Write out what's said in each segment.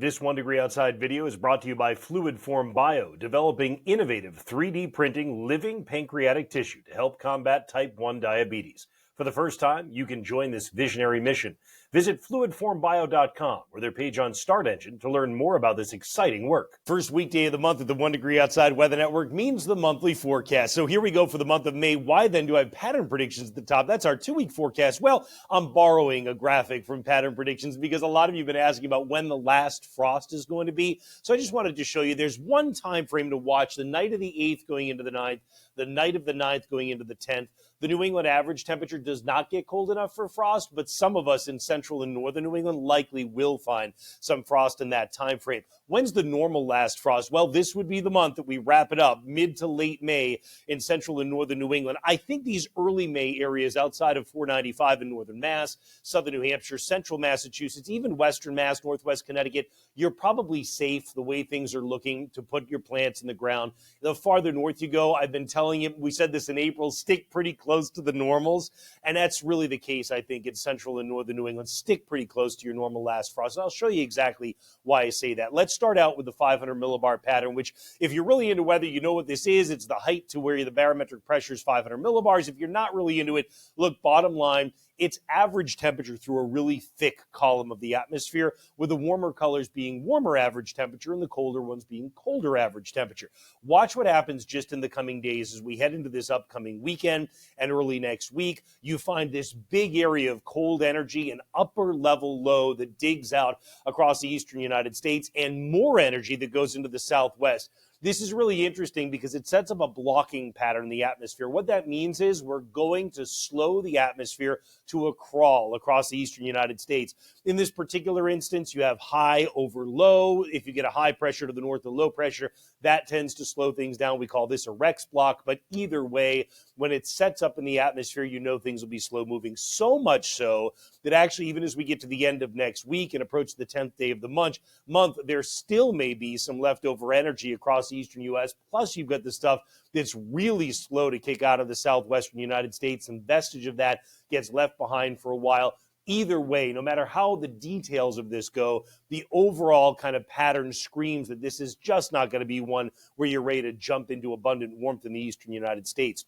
This 1 Degree Outside video is brought to you by Fluid Form Bio, developing innovative 3D printing living pancreatic tissue to help combat type 1 diabetes. For the first time, you can join this visionary mission. Visit fluidformbio.com or their page on Start Engine to learn more about this exciting work. First weekday of the month at the 1 Degree Outside Weather Network means the monthly forecast. So here we go for the month of May. Why then do I have pattern predictions at the top? That's our 2-week forecast. Well, I'm borrowing a graphic from pattern predictions because a lot of you have been asking about when the last frost is going to be. So I just wanted to show you there's one time frame to watch: the night of the 8th going into the 9th, the night of the 9th going into the 10th. The New England average temperature does not get cold enough for frost, but some of us in central and northern New England likely will find some frost in that time frame. When's the normal last frost? Well, this would be the month that we wrap it up, mid to late May in central and northern New England. I think these early May areas outside of 495 in northern Mass, southern New Hampshire, central Massachusetts, even western Mass, northwest Connecticut, you're probably safe the way things are looking to put your plants in the ground. The farther north you go, I've been telling you, we said this in April, stick pretty close to the normals, and that's really the case, I think, in central and northern New England. Stick pretty close to your normal last frost, and I'll show you exactly why I say that. Let's start out with the 500 millibar pattern, which, if you're really into weather, you know what this is. It's the height to where the barometric pressure is 500 millibars. If you're not really into it, look, bottom line, it's average temperature through a really thick column of the atmosphere, with the warmer colors being warmer average temperature and the colder ones being colder average temperature. Watch what happens just in the coming days as we head into this upcoming weekend and early next week. You find this big area of cold energy, an upper level low that digs out across the eastern United States, and more energy that goes into the southwest. This is really interesting because it sets up a blocking pattern in the atmosphere. What that means is we're going to slow the atmosphere to a crawl across the eastern United States. In this particular instance, you have high over low. If you get a high pressure to the north and low pressure, that tends to slow things down. We call this a Rex block. But either way, when it sets up in the atmosphere, you know things will be slow moving. So much so that actually, even as we get to the end of next week and approach the 10th day of the month, there still may be some leftover energy across the eastern U.S. Plus, you've got the stuff that's really slow to kick out of the southwestern United States. Some vestige of that gets left behind for a while. Either way, no matter how the details of this go, the overall kind of pattern screams that this is just not going to be one where you're ready to jump into abundant warmth in the eastern United States.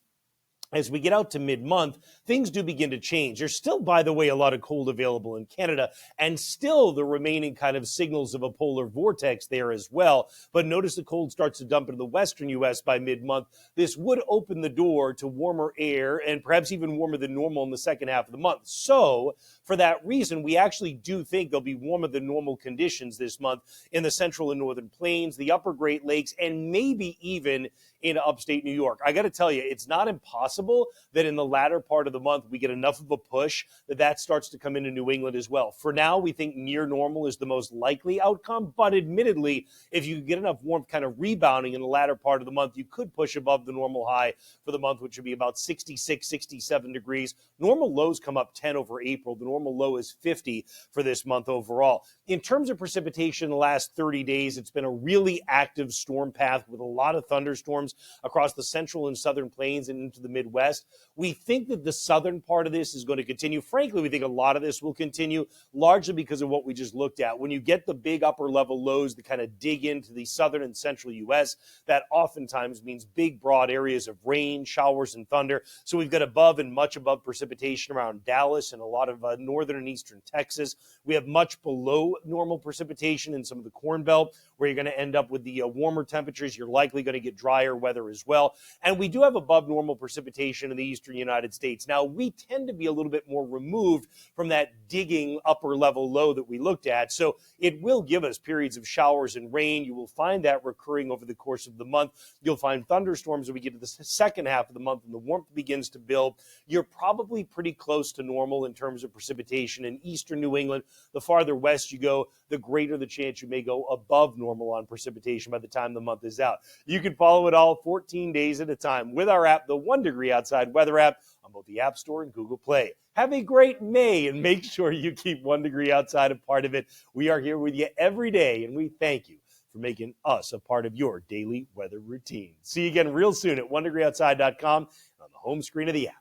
As we get out to mid-month, things do begin to change. There's still, by the way, a lot of cold available in Canada, and still the remaining kind of signals of a polar vortex there as well. But notice the cold starts to dump into the western U.S. by mid-month. This would open the door to warmer air, and perhaps even warmer than normal in the second half of the month. So, for that reason, we actually do think there'll be warmer than normal conditions this month in the central and northern plains, the upper Great Lakes, and maybe even into upstate New York. I got to tell you, it's not impossible that in the latter part of the month we get enough of a push that starts to come into New England as well. For now, we think near normal is the most likely outcome, but admittedly, if you get enough warmth kind of rebounding in the latter part of the month, you could push above the normal high for the month, which would be about 66, 67 degrees. Normal lows come up 10 over April. The normal low is 50 for this month overall. In terms of precipitation in the last 30 days, it's been a really active storm path with a lot of thunderstorms across the central and southern plains and into the Midwest. We think that the southern part of this is going to continue. Frankly, we think a lot of this will continue, largely because of what we just looked at. When you get the big upper level lows that kind of dig into the southern and central U.S., that oftentimes means big, broad areas of rain, showers, and thunder. So we've got above and much above precipitation around Dallas and a lot of northern and eastern Texas. We have much below normal precipitation in some of the Corn Belt, where you're going to end up with the warmer temperatures. You're likely going to get drier weather as well. And we do have above normal precipitation in the eastern United States. Now, we tend to be a little bit more removed from that digging upper level low that we looked at. So it will give us periods of showers and rain. You will find that recurring over the course of the month. You'll find thunderstorms as we get to the second half of the month and the warmth begins to build. You're probably pretty close to normal in terms of precipitation in eastern New England. The farther west you go, the greater the chance you may go above normal on precipitation by the time the month is out. You can follow it all 14 days at a time with our app, the 1 Degree Outside Weather app, on both the App Store and Google Play. Have a great May, and make sure you keep 1 Degree Outside a part of it. We are here with you every day, and we thank you for making us a part of your daily weather routine. See you again real soon at 1degreeoutside.com and on the home screen of the app.